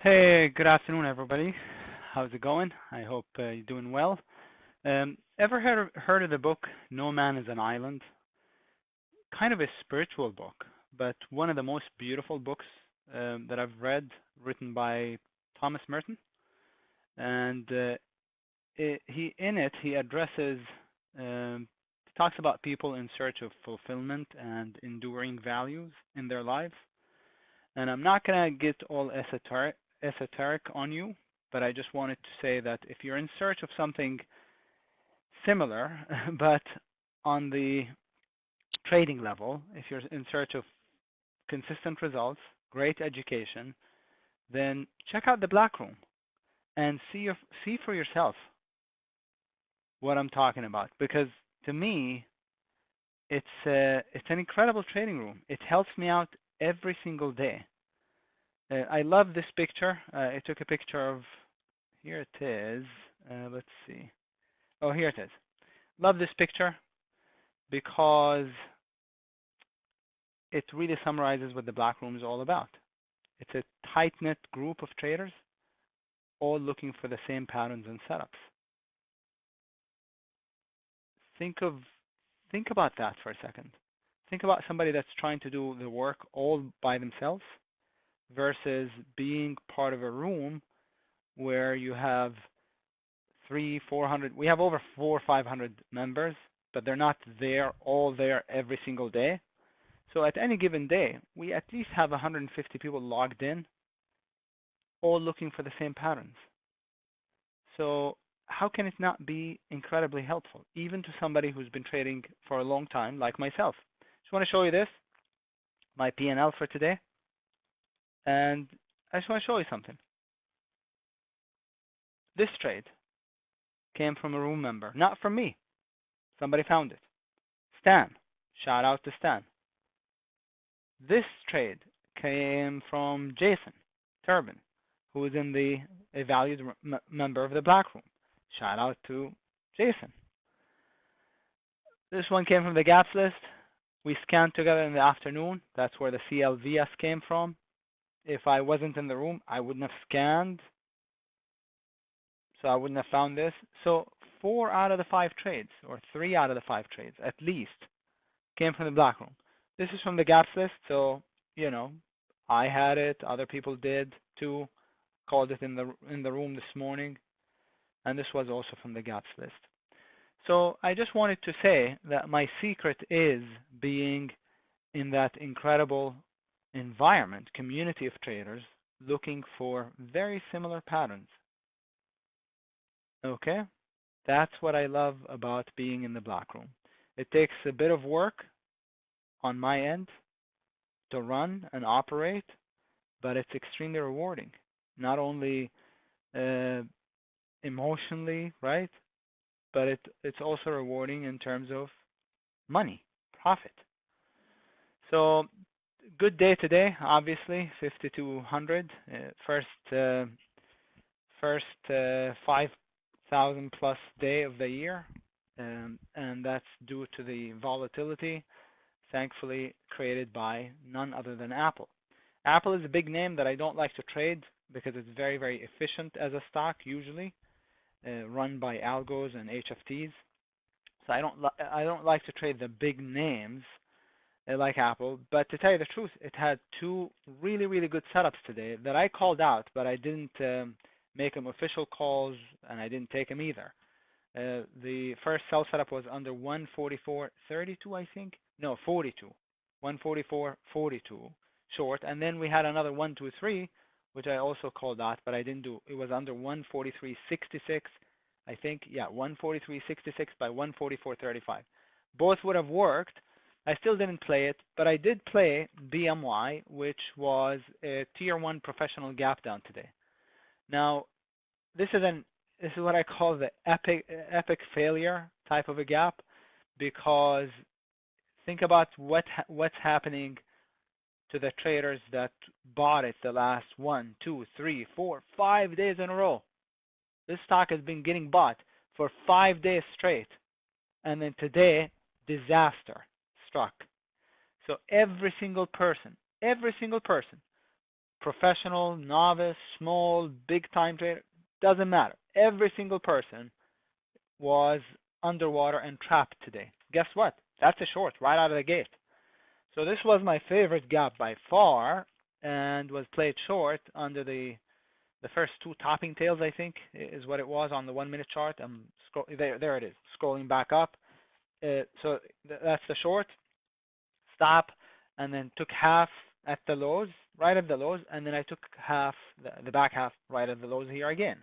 Hey, good afternoon, everybody. How's it going? I hope you're doing well. Ever heard of the book No Man is an Island? Kind of a spiritual book, but one of the most beautiful books that I've read, written by Thomas Merton. And he addresses, talks about people in search of fulfillment and enduring values in their lives. And I'm not gonna get all esoteric on you, but I just wanted to say that if you're in search of something similar, but on the trading level, if you're in search of consistent results, great education, then check out the Black Room and see for yourself what I'm talking about. Because to me, it's an incredible trading room. It helps me out every single day. I love this picture. I took a picture of, here it is. Let's see. Oh, here it is. Love this picture because it really summarizes what the Black Room is all about. It's a tight-knit group of traders all looking for the same patterns and setups. Think about that for a second. Think about somebody that's trying to do the work all by themselves versus being part of a room where you have 400. We have over 500 members, but they're not all there every single day. So at any given day, we at least have 150 people logged in, all looking for the same patterns. So how can it not be incredibly helpful, even to somebody who's been trading for a long time, like myself? Just want to show you this, my P&L for today, and I just want to show you something. This trade came from a room member, not from me. Somebody found it. Stan. Shout out to Stan. This trade came from Jason Turbin, who is a valued member of the Black Room. Shout out to Jason. This one came from the gaps list. We scanned together in the afternoon. That's where the CLVS came from. If I wasn't in the room, I wouldn't have scanned, so I wouldn't have found this. So 4 out of the 5 trades, or 3 out of the 5 trades at least, came from the Black Room. This is from the gaps list, so I had it, other people did too. Called it in the room this morning, and this was also from the gaps list. So I just wanted to say that my secret is being in that incredible environment, community of traders looking for very similar patterns. Okay? That's what I love about being in the Black Room. It takes a bit of work on my end to run and operate, but it's extremely rewarding. Not only emotionally, right? But it's also rewarding in terms of money, profit. So good day today, obviously, 5,200, first 5,000 plus day of the year, and that's due to the volatility, thankfully created by none other than Apple. Apple is a big name that I don't like to trade because it's very, very efficient as a stock, usually run by algos and HFTs. So I don't like to trade the big names like Apple. But to tell you the truth, it had 2 really, really good setups today that I called out, but I didn't make them official calls, and I didn't take them either. The first sell setup was under 144.32, I think. No, 42. 144.42 short, and then we had another 123, which I also called out, but I didn't do. It was under 143.66, I think. Yeah, 143.66 by 144.35. Both would have worked. I still didn't play it, but I did play BMY, which was a tier 1 professional gap down today. Now, this is what I call the epic failure type of a gap, because think about what's happening to the traders that bought it the last 1, 2, 3, 4, 5 days in a row. This stock has been getting bought for 5 days straight, and then today, disaster struck. So every single person professional, novice, small, big time trader, doesn't matter. Every single person was underwater and trapped today. Guess what? That's a short right out of the gate. So this was my favorite gap by far, and was played short under the first two topping tails, I think, is what it was on the 1 minute chart. There it is, scrolling back up. So that's the short. Stop, and then took half at the lows, right at the lows, and then I took half, the back half, right at the lows here again.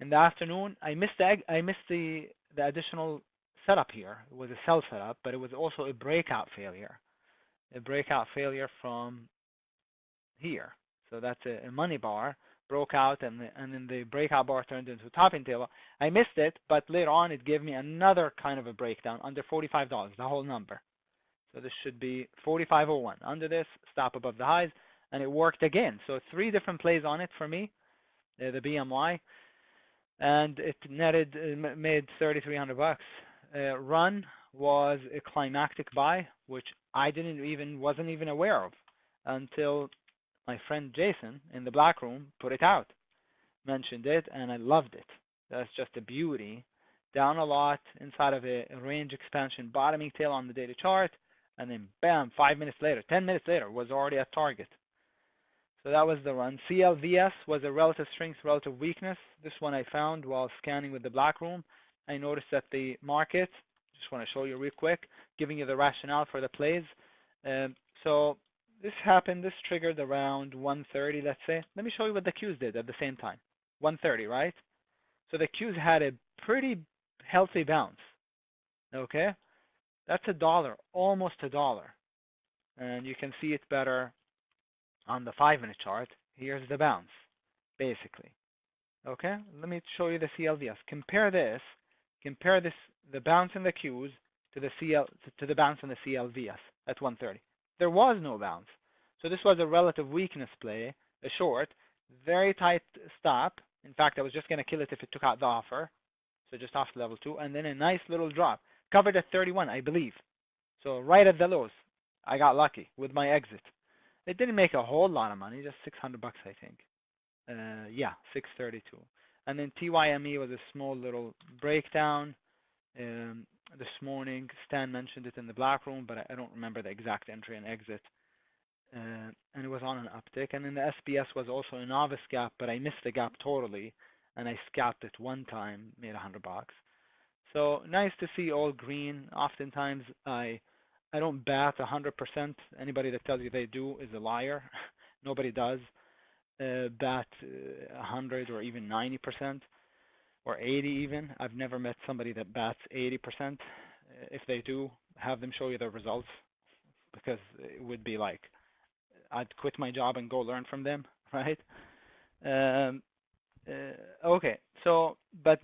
In the afternoon, I missed the additional setup here. It was a sell setup, but it was also a breakout failure. A breakout failure from here. So that's a money bar, broke out, and then the breakout bar turned into a topping tail. I missed it, but later on it gave me another kind of a breakdown under $45, the whole number. So this should be 45.01. Under this, stop above the highs, and it worked again. So three different plays on it for me, the BMY, and it netted, made 3,300 bucks. Run was a climactic buy, which I wasn't even aware of until my friend Jason in the black room put it out, mentioned it, and I loved it. That's just a beauty. Down a lot inside of a range expansion bottoming tail on the daily chart, and then bam, 5 minutes later, 10 minutes later, was already at target. So that was the run. CLVS was a relative strength, relative weakness. This one I found while scanning with the black room. I noticed that the market, just want to show you real quick, giving you the rationale for the plays. So this happened, this triggered around 1:30, let's say. Let me show you what the Qs did at the same time. 1:30, right? So the Qs had a pretty healthy bounce. Okay? That's $1, almost $1. And you can see it better on the 5 minute chart. Here's the bounce, basically. Okay? Let me show you the CLVS. Compare this, the bounce in the Qs to the bounce in the CLVS at 1:30. There was no bounce. So this was a relative weakness play, a short, very tight stop. In fact, I was just going to kill it if it took out the offer. So just off level 2, and then a nice little drop. Covered at 31, I believe. So right at the lows. I got lucky with my exit. It didn't make a whole lot of money, just 600 bucks, I think. Yeah, 632. And then TYME was a small little breakdown. This morning, Stan mentioned it in the black room, but I don't remember the exact entry and exit. And it was on an uptick. And then the SPS was also a novice gap, but I missed the gap totally, and I scalped it one time, made 100 bucks. So nice to see all green. Oftentimes I don't bat 100%. Anybody that tells you they do is a liar. Nobody does bat 100 or even 90% or 80 even. I've never met somebody that bats 80%. If they do, have them show you their results, because it would be like I'd quit my job and go learn from them, right? Okay, so but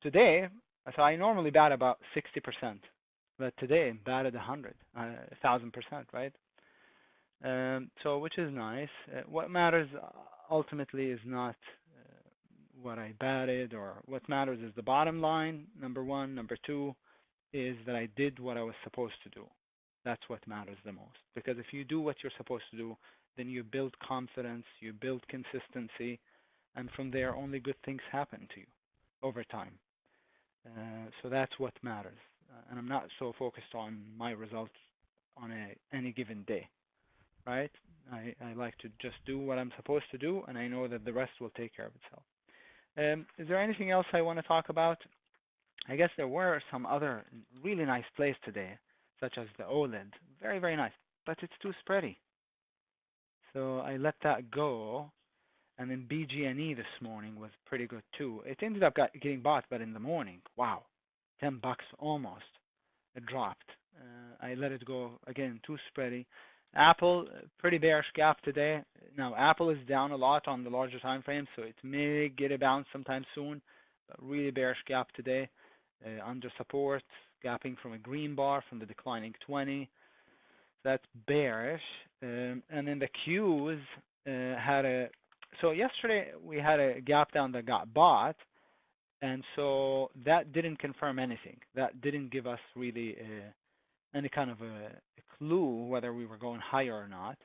today, so I normally bat about 60%, but today batted 1,000%, right? So which is nice. What matters ultimately is not what I batted, or what matters is the bottom line, number one. Number two is that I did what I was supposed to do. That's what matters the most. Because if you do what you're supposed to do, then you build confidence, you build consistency, and from there only good things happen to you over time. So that's what matters. And I'm not so focused on my results on any given day, right? I like to just do what I'm supposed to do, and I know that the rest will take care of itself. Is there anything else I want to talk about? I guess there were some other really nice plays today, such as the OLED. Very, very nice, but it's too spready. So I let that go. And then BGNE this morning was pretty good too. It ended up getting bought, but in the morning, wow, 10 bucks almost. It dropped. I let it go again, too spready. Apple, pretty bearish gap today. Now Apple is down a lot on the larger time frame, so it may get a bounce sometime soon. But really bearish gap today, under support, gapping from a green bar from the declining 20. That's bearish. And then the Qs had a. So yesterday we had a gap down that got bought, and so that didn't confirm anything. That didn't give us really any kind of a clue whether we were going higher or not.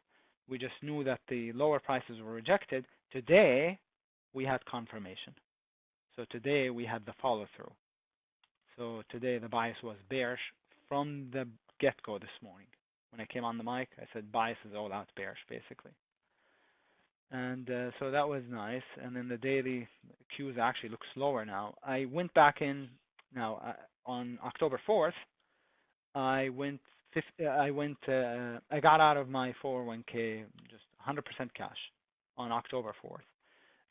We just knew that the lower prices were rejected. Today, we had confirmation. So today we had the follow through. So today the bias was bearish from the get-go this morning. When I came on the mic, I said bias is all out bearish, basically. And so that was nice. And then the daily Qs actually look slower now. I went back in now on October 4th. I got out of my 401k just 100% cash on October 4th,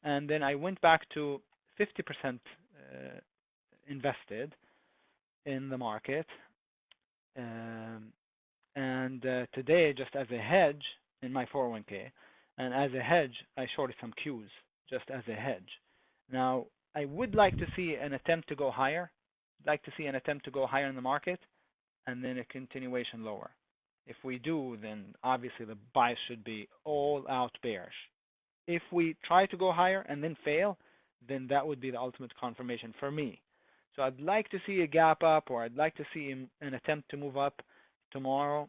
and then I went back to 50% invested in the market. And today, just as a hedge in my 401k, and as a hedge, I shorted some Qs just as a hedge. Now, I would like to see an attempt to go higher. I'd like to see an attempt to go higher in the market, and then a continuation lower. If we do, then obviously the bias should be all out bearish. If we try to go higher and then fail, then that would be the ultimate confirmation for me. So I'd like to see a gap up, or I'd like to see an attempt to move up tomorrow,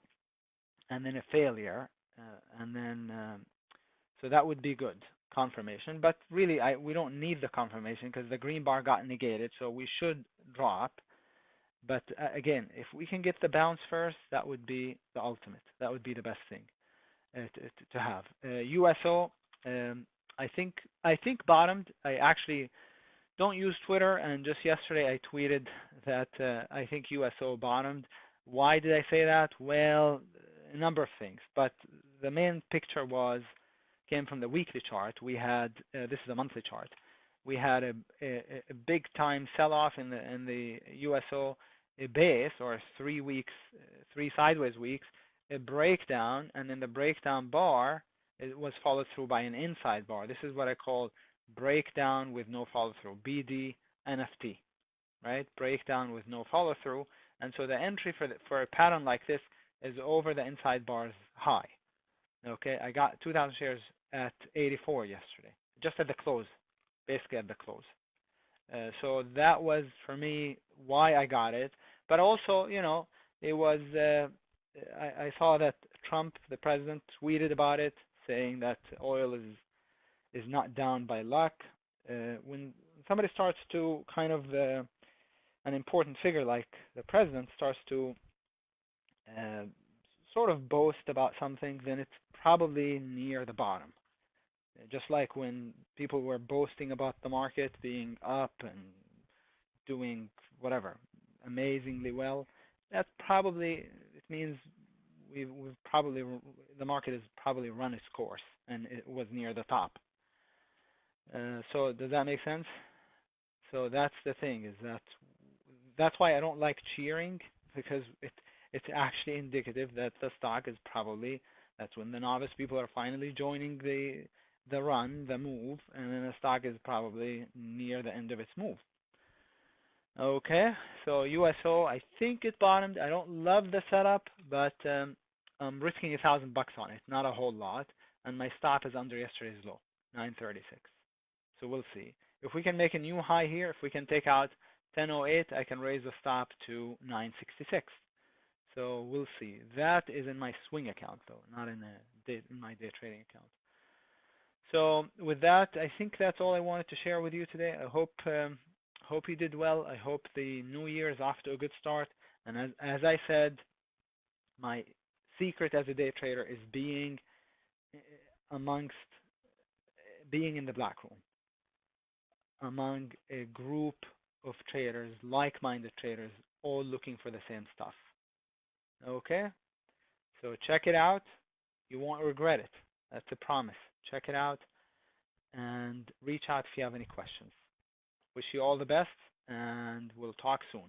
and then a failure, so that would be good confirmation. But really, we don't need the confirmation because the green bar got negated, so we should drop. But again, if we can get the bounce first, that would be the ultimate. That would be the best thing to have. USO, I think bottomed. I actually don't use Twitter, and just yesterday I tweeted that I think USO bottomed. Why did I say that? Well, a number of things, but the main picture came from the weekly chart. We had this is a monthly chart. We had a big time sell-off in the USO, a base, or 3 weeks, 3 sideways weeks, a breakdown, and then the breakdown bar it was followed through by an inside bar. This is what I call breakdown with no follow through, BD NFT, right? Breakdown with no follow through, and so the entry for a pattern like this is over the inside bar's high. Okay, I got 2,000 shares at 84 yesterday, just at the close, basically at the close. So that was for me why I got it. But also, it was I saw that Trump, the president, tweeted about it, saying that oil is not down by luck. When somebody starts to kind of an important figure like the president starts to sort of boast about something, then it's probably near the bottom. Just like when people were boasting about the market being up and doing whatever amazingly well, that's probably, it means we've probably, the market has probably run its course and it was near the top. So does that make sense? So that's the thing, is that's why I don't like cheering, because it's actually indicative that the stock is probably, that's when the novice people are finally joining the run, the move, and then the stock is probably near the end of its move. Okay, so USO, I think it bottomed. I don't love the setup, but I'm risking $1,000 on it, not a whole lot, and my stop is under yesterday's low, 936. So we'll see. If we can make a new high here, if we can take out 1008, I can raise the stop to 966. So we'll see. That is in my swing account, though, not in my day trading account. So with that, I think that's all I wanted to share with you today. I hope you did well. I hope the new year is off to a good start. And as I said, my secret as a day trader is being in the black room, among a group of traders, like-minded traders, all looking for the same stuff. Okay? So check it out. You won't regret it. That's a promise. Check it out and reach out if you have any questions. Wish you all the best, and we'll talk soon.